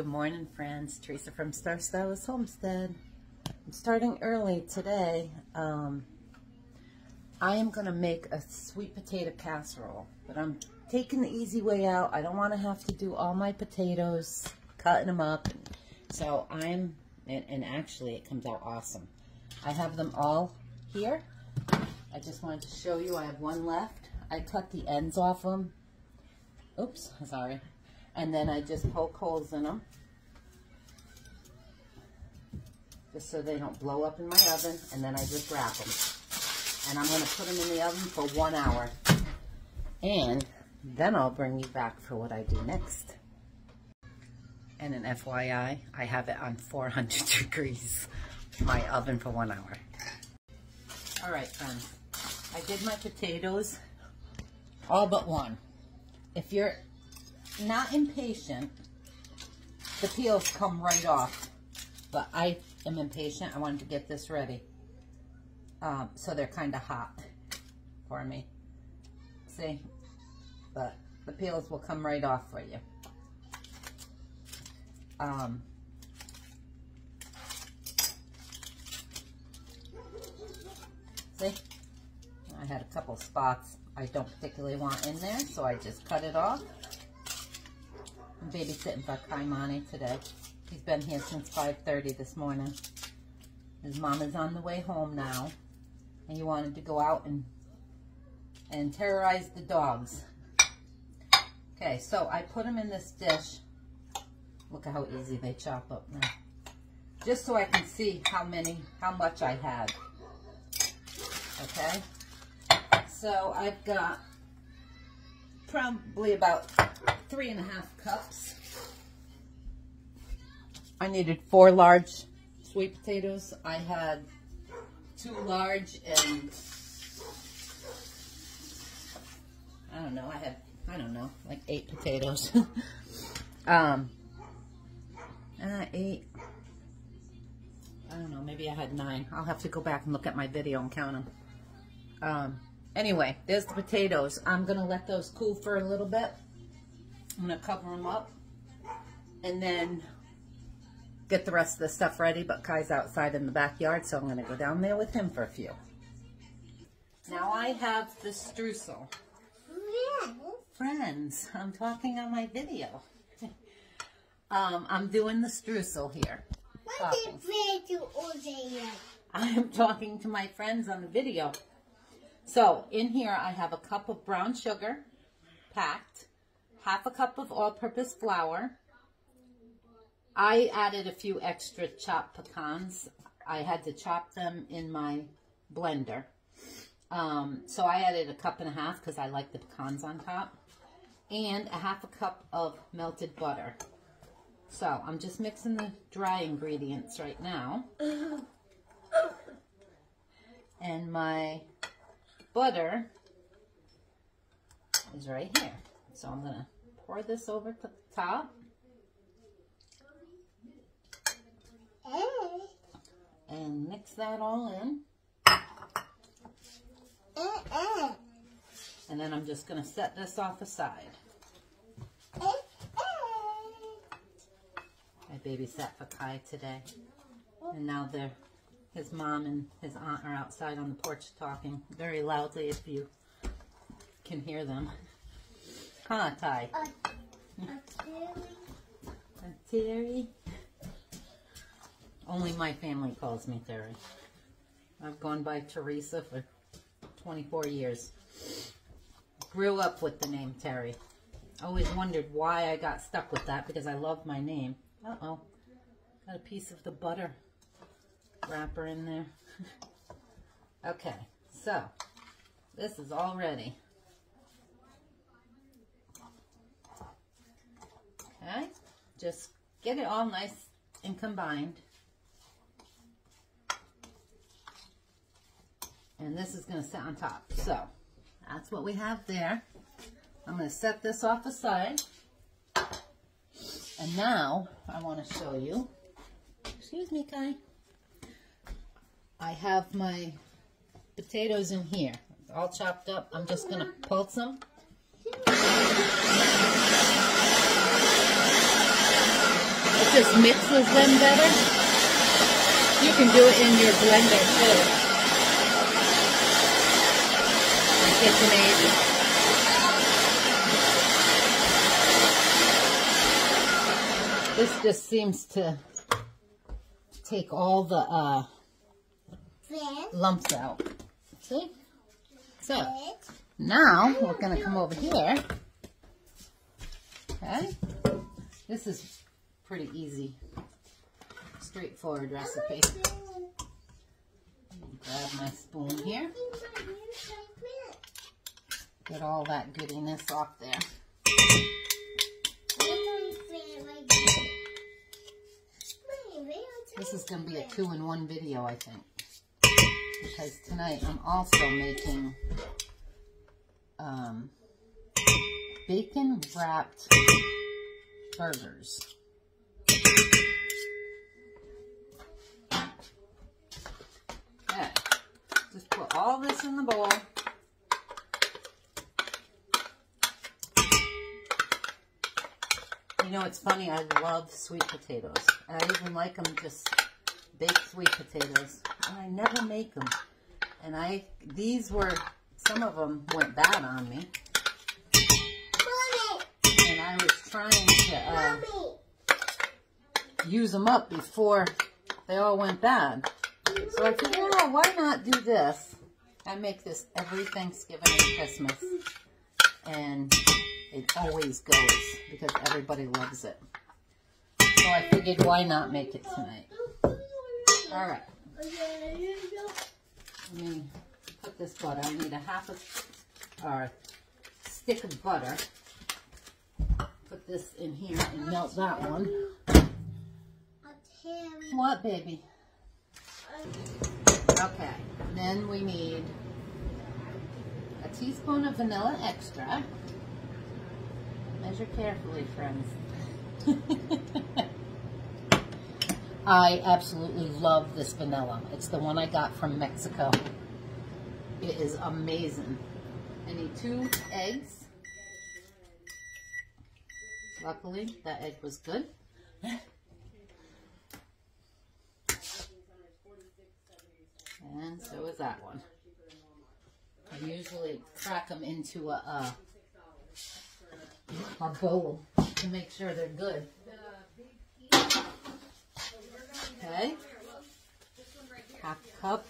Good morning, friends. Teresa from Star Stylist Homestead. I'm starting early today. I am going to make a sweet potato casserole, but I'm taking the easy way out. I don't want to have to do all my potatoes, cutting them up. So and actually it comes out awesome. I have them all here. I just wanted to show you. I have one left. I cut the ends off them. Oops, sorry. And then I just poke holes in them, just so they don't blow up in my oven, and then I just wrap them. And I'm going to put them in the oven for 1 hour. And then I'll bring you back for what I do next. And an FYI, I have it on 400 degrees, my oven for 1 hour. All right, friends. I did my potatoes, all but one. If you're not impatient, the peels come right off, but I am impatient. I wanted to get this ready, so they're kind of hot for me. See, but the peels will come right off for you. See, I had a couple spots I don't particularly want in there, so I just cut it off. I'm babysitting for Kaimani today. He's been here since 5:30 this morning. His mom is on the way home now, and he wanted to go out and terrorize the dogs. Okay, so I put them in this dish. Look at how easy they chop up now. Just so I can see how much I had. Okay, so I've got probably about 3.5 cups. I needed 4 large sweet potatoes. I had 2 large and I don't know, like 8 potatoes. 8. I don't know, maybe I had 9. I'll have to go back and look at my video and count them. Anyway, there's the potatoes. I'm gonna let those cool for a little bit. I'm gonna cover them up and then get the rest of the stuff ready, but Kai's outside in the backyard, so I'm gonna go down there with him for a few. Now I have the streusel. Friends, I'm talking on my video. I'm doing the streusel here. I am talking to my friends on the video. So in here I have a cup of brown sugar packed, 1/2 cup of all-purpose flour. I added a few extra chopped pecans. I had to chop them in my blender. So I added 1.5 cups because I like the pecans on top. And 1/2 cup of melted butter. So I'm just mixing the dry ingredients right now. And my butter is right here. So I'm going to pour this over to the top. And mix that all in. And then I'm just going to set this off aside. I babysat for Kai today. And now his mom and his aunt are outside on the porch talking very loudly if you can hear them. Huh, Kai? Terry? Only my family calls me Terry. I've gone by Teresa for 24 years. Grew up with the name Terry. Always wondered why I got stuck with that because I love my name. Uh-oh. Got a piece of the butter wrapper in there. Okay, so this is all ready. Okay, just get it all nice and combined. And this is going to sit on top. So that's what we have there. I'm going to set this off aside. And now I want to show you, excuse me, Kai. I have my potatoes in here, all chopped up. I'm just going to pulse them. just mixes them better. You can do it in your blender too. It's amazing. This just seems to take all the lumps out. See? So, now we're going to come over here. Okay? This is pretty easy, straightforward recipe. Grab my spoon here. Get all that goodiness off there. This is going to be a 2-in-1 video, I think. Because tonight I'm also making bacon wrapped burgers. Okay. Just put all this in the bowl. You know, it's funny, I love sweet potatoes. And I even like them just baked sweet potatoes. And I never make them. And these were, some of them went bad on me. And I was trying to use them up before they all went bad. So I figured, oh, why not do this? I make this every Thanksgiving and Christmas. And it always goes because everybody loves it. So I figured, why not make it tonight? All right. Let me put this butter. I need a stick of butter. Put this in here and melt that one. What, baby? Okay. Then we need a teaspoon of vanilla extract. Measure carefully, friends. I absolutely love this vanilla. It's the one I got from Mexico. It is amazing. I need 2 eggs. Luckily, that egg was good. And so is that one. I usually crack them into a bowl to make sure they're good. Okay, half a cup.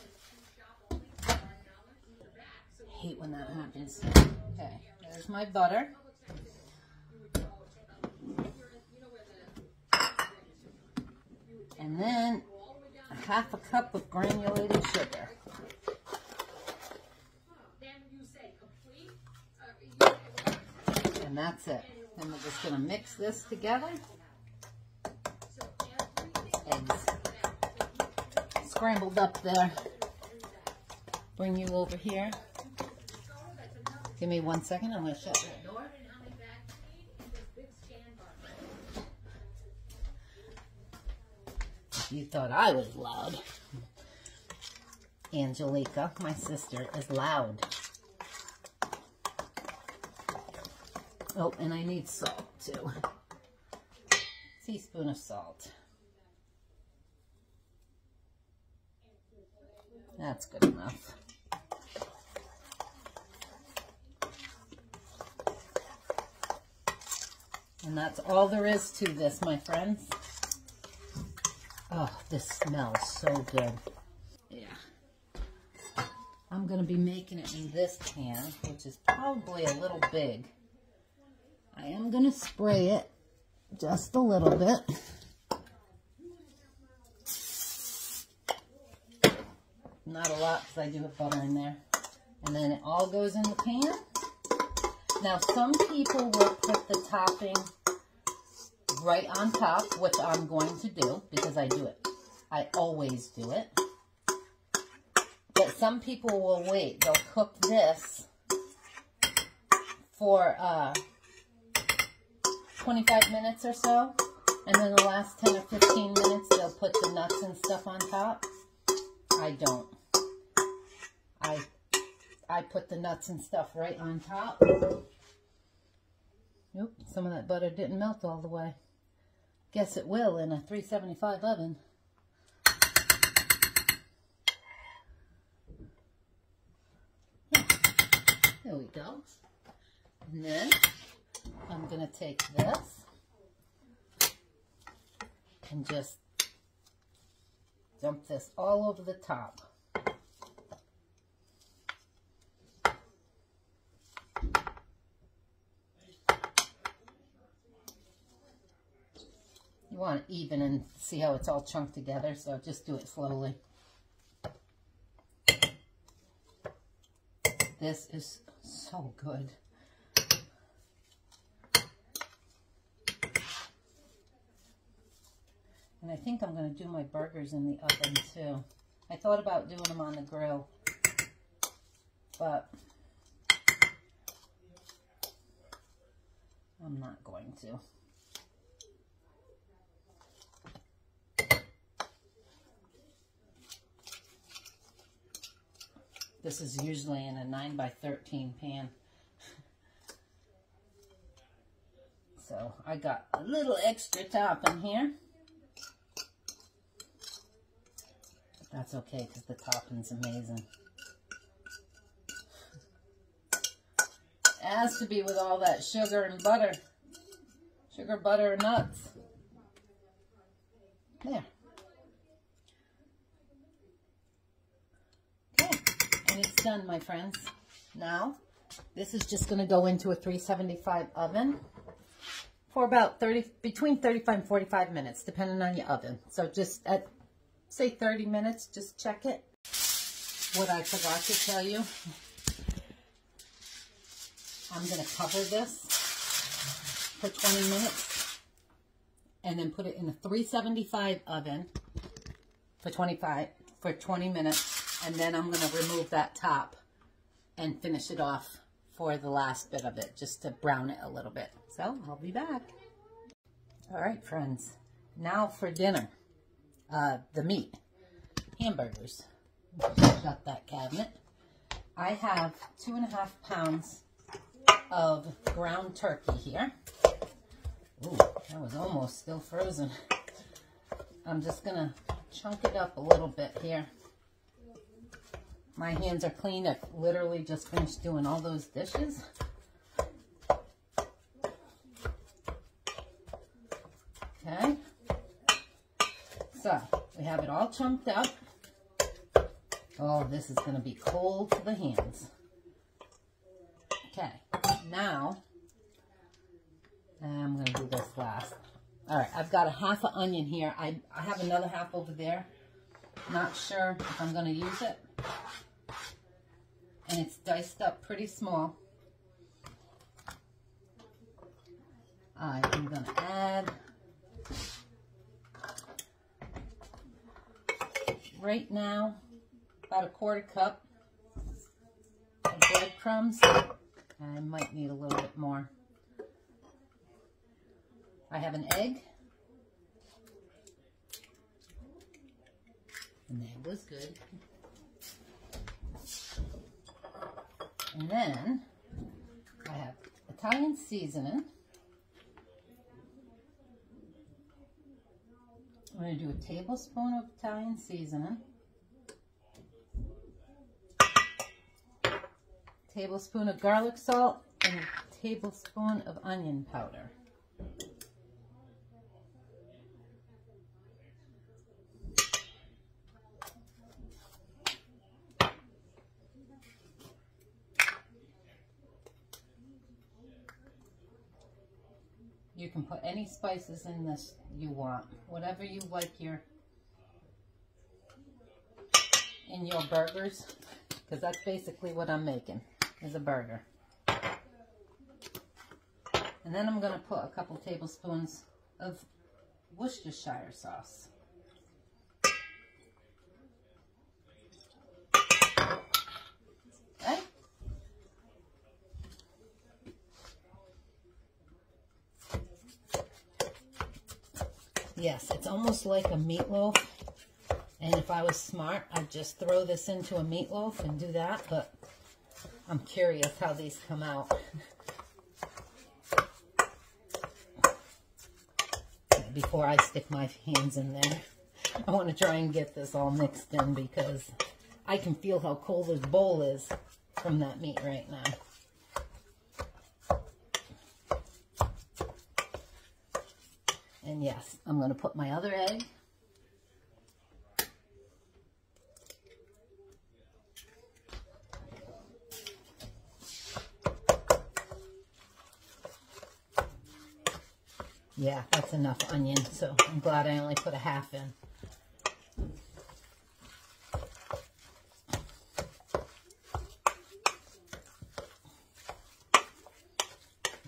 Hate when that happens. Okay, there's my butter. And then a half a cup of granulated sugar. And that's it. Then we're just going to mix this together. Eggs scrambled up there. Bring you over here. Give me 1 second. I'm going to shut that door. You thought I was loud. Angelica, my sister, is loud. Oh, and I need salt too. Teaspoon of salt. That's good enough. And that's all there is to this, my friends. Oh, this smells so good. Yeah. I'm going to be making it in this pan, which is probably a little big. I am going to spray it just a little bit. Not a lot because I do have butter in there. And then it all goes in the pan. Now, some people will put the topping right on top, which I'm going to do because I do it. I always do it. But some people will wait. They'll cook this for 25 minutes or so. And then the last 10 or 15 minutes, they'll put the nuts and stuff on top. I don't. I put the nuts and stuff right on top. Nope, some of that butter didn't melt all the way. Guess it will in a 375 oven. Yeah. There we go. And then I'm going to take this and just dump this all over the top. You want it even and see how it's all chunked together, so just do it slowly. This is so good. And I think I'm going to do my burgers in the oven too. I thought about doing them on the grill, but I'm not going to. This is usually in a 9x13 pan. So I got a little extra top in here. But that's okay because the topping's amazing. It has to be with all that sugar and butter. Sugar, butter, and nuts. There. And it's done, my friends. Now, this is just going to go into a 375 oven for about between 35 and 45 minutes, depending on your oven. So just at, say, 30 minutes, just check it. What I forgot to tell you, I'm going to cover this for 20 minutes and then put it in a 375 oven for 20 minutes. And then I'm going to remove that top and finish it off for the last bit of it, just to brown it a little bit. So I'll be back. All right, friends. Now for dinner. The meat. Hamburgers. Shut that cabinet. I have 2.5 pounds of ground turkey here. Ooh, that was almost still frozen. I'm just going to chunk it up a little bit here. My hands are clean. I've literally just finished doing all those dishes. Okay. So, we have it all chunked up. Oh, this is going to be cold to the hands. Okay. Now, I'm going to do this last. All right. I've got a half an onion here. I have another half over there. Not sure if I'm going to use it. And it's diced up pretty small. I am going to add right now about 1/4 cup of breadcrumbs. I might need a little bit more. I have an egg. An egg was good. And then I have Italian seasoning. I'm going to do a tablespoon of Italian seasoning, tablespoon of garlic salt, and a tablespoon of onion powder. You can put any spices in this you want, whatever you like in your burgers, because that's basically what I'm making, is a burger. And then I'm going to put a couple tablespoons of Worcestershire sauce. Okay? Yes, it's almost like a meatloaf. And if I was smart, I'd just throw this into a meatloaf and do that. But I'm curious how these come out. before I stick my hands in there. I want to try and get this all mixed in because I can feel how cold this bowl is from that meat right now. And yes, I'm going to put my other egg. Yeah, that's enough onion, so I'm glad I only put a half in.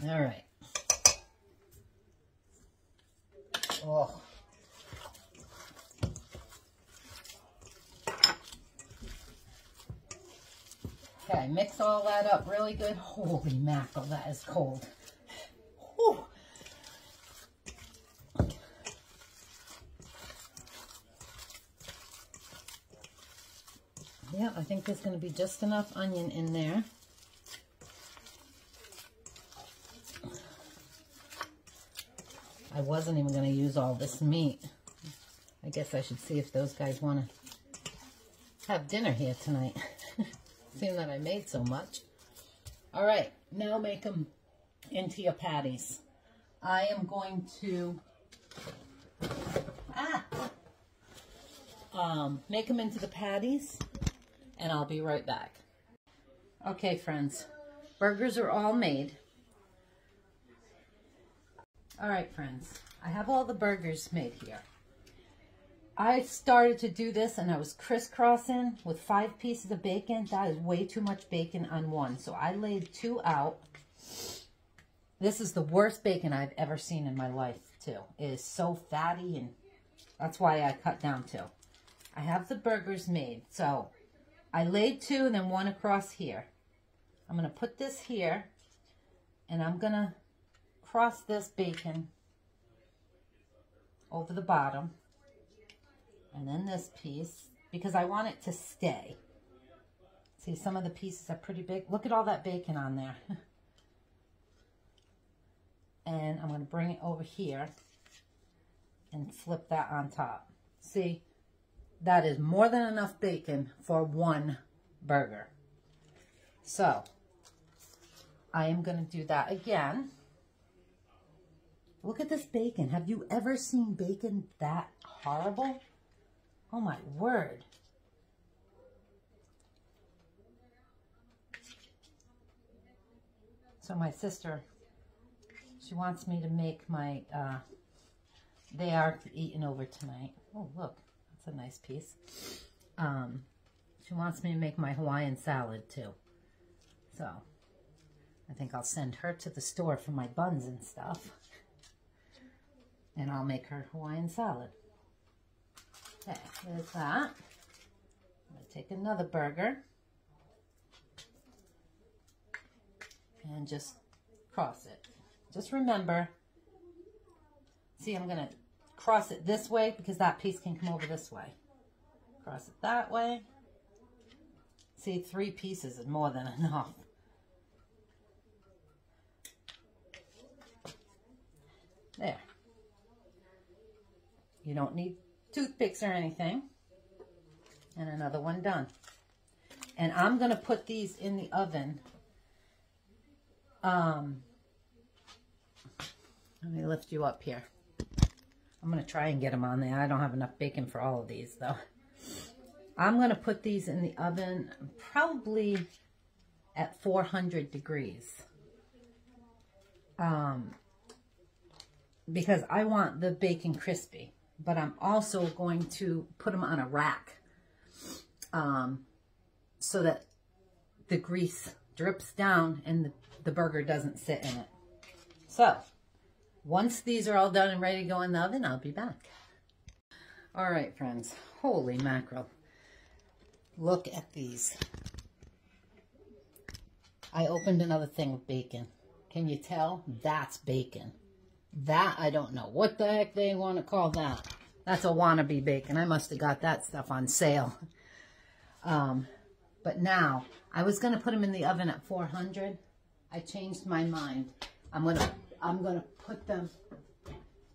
All right. Oh. Okay, mix all that up really good. Holy mackerel, that is cold. Whew. Yeah, I think there's going to be just enough onion in there. I wasn't even going to use all this meat. I guess I should see if those guys want to have dinner here tonight. Seeing that I made so much. All right, now make them into your patties. I am going to make them into the patties, and I'll be right back. Okay, friends, burgers are all made. All right, friends, I have all the burgers made here. I started to do this and I was crisscrossing with 5 pieces of bacon. That is way too much bacon on one. So I laid 2 out. This is the worst bacon I've ever seen in my life too. It is so fatty, and that's why I cut down 2. I have the burgers made. So I laid 2 and then 1 across here. I'm going to put this here and I'm going to cross this bacon over the bottom, and then this piece, because I want it to stay. See, some of the pieces are pretty big. Look at all that bacon on there. And I'm going to bring it over here and flip that on top. See, that is more than enough bacon for 1 burger. So I am going to do that again. Look at this bacon. Have you ever seen bacon that horrible? Oh my word. So my sister, she wants me to make my, they are eating over tonight. Oh, look, that's a nice piece. She wants me to make my Hawaiian salad too. So I think I'll send her to the store for my buns and stuff. And I'll make her Hawaiian salad. Okay, there's that. I'm going to take another burger and just cross it. Just remember, see, I'm going to cross it this way because that piece can come over this way. Cross it that way. See, 3 pieces is more than enough. There. You don't need toothpicks or anything. And another one done. And I'm going to put these in the oven. Let me lift you up here. I'm going to try and get them on there. I don't have enough bacon for all of these though. I'm going to put these in the oven probably at 400 degrees. Because I want the bacon crispy. But I'm also going to put them on a rack so that the grease drips down and the burger doesn't sit in it. So once these are all done and ready to go in the oven, I'll be back. All right, friends. Holy mackerel. Look at these. I opened another thing of bacon. Can you tell? That's bacon. That, I don't know what the heck they want to call that. That's a wannabe bacon. I must have got that stuff on sale. But now, I was going to put them in the oven at 400. I changed my mind. I'm gonna put them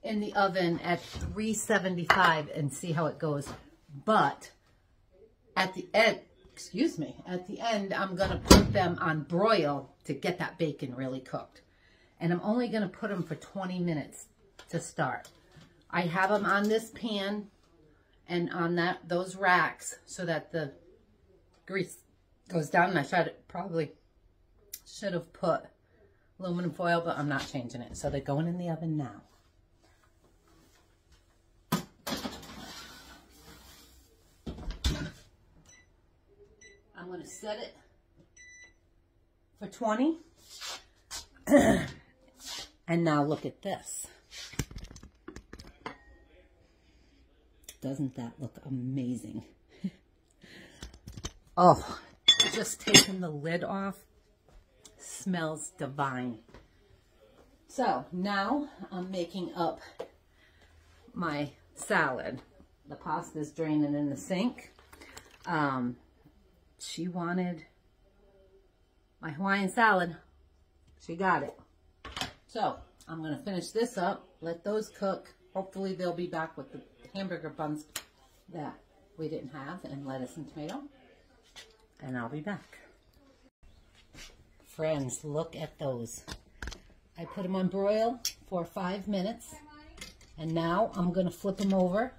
in the oven at 375 and see how it goes. But at the end, I'm going to put them on broil to get that bacon really cooked. And I'm only going to put them for 20 minutes to start. I have them on this pan and on those racks so that the grease goes down. And I probably should have put aluminum foil, but I'm not changing it. So they're going in the oven now. I'm going to set it for 20. And now look at this. Doesn't that look amazing? Oh, just taking the lid off. Smells divine. So now I'm making up my salad. The pasta's draining in the sink. She wanted my Hawaiian salad. She got it. So I'm going to finish this up, let those cook. Hopefully they'll be back with the hamburger buns that we didn't have, and lettuce and tomato. And I'll be back. Friends, look at those. I put them on broil for 5 minutes. And now I'm going to flip them over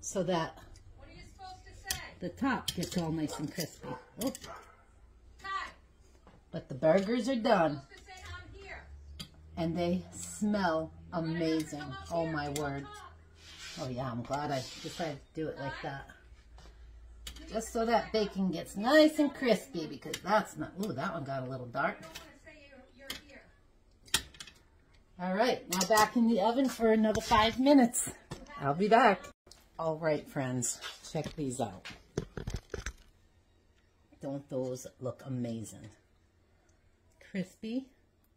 so that the top gets all nice and crispy. Oop. But the burgers are done. And they smell amazing. Oh my word. Oh yeah, I'm glad I decided to do it like that. Just so that bacon gets nice and crispy, because that's not, ooh, that one got a little dark. All right, now back in the oven for another 5 minutes. I'll be back. All right, friends, check these out. Don't those look amazing? Crispy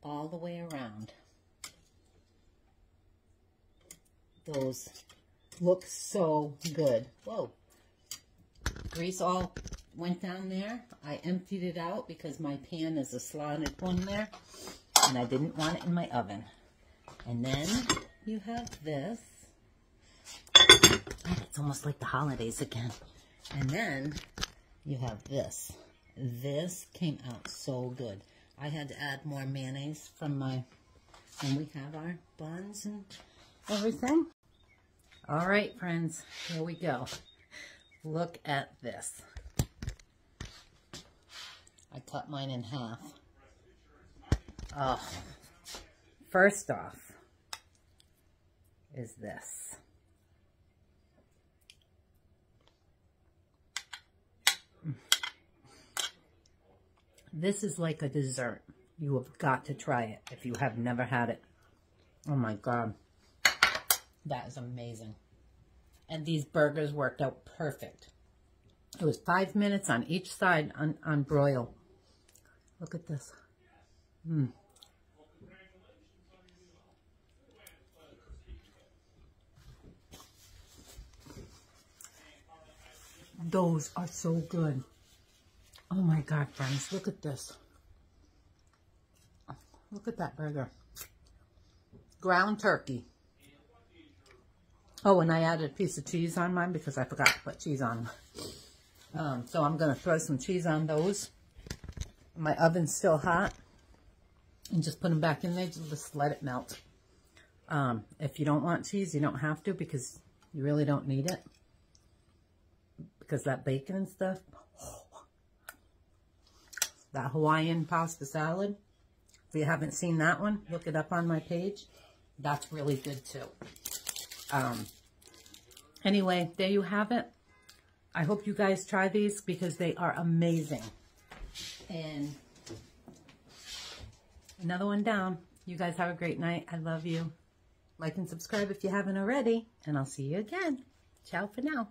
all the way around. Those look so good. Whoa. Grease all went down there. I emptied it out because my pan is a slotted one there, and I didn't want it in my oven. And then you have this. Oh, it's almost like the holidays again. And then you have this. This came out so good. I had to add more mayonnaise from when we have our buns and everything. All right, friends, here we go. Look at this. I cut mine in half. Oh, first off is this. This is like a dessert. You have got to try it if you have never had it. Oh my God. That is amazing. And these burgers worked out perfect. It was 5 minutes on each side on broil. Look at this. Those are so good. Oh my God, friends, look at this. Look at that burger. Ground turkey. Oh, and I added a piece of cheese on mine because I forgot to put cheese on them. So I'm going to throw some cheese on those. My oven's still hot. And just put them back in there. Just let it melt. If you don't want cheese, you don't have to, because you really don't need it. Because that bacon and stuff. That Hawaiian pasta salad. If you haven't seen that one, look it up on my page. That's really good too. Anyway, there you have it. I hope you guys try these because they are amazing. And another one down. You guys have a great night. I love you. Like and subscribe if you haven't already. And I'll see you again. Ciao for now.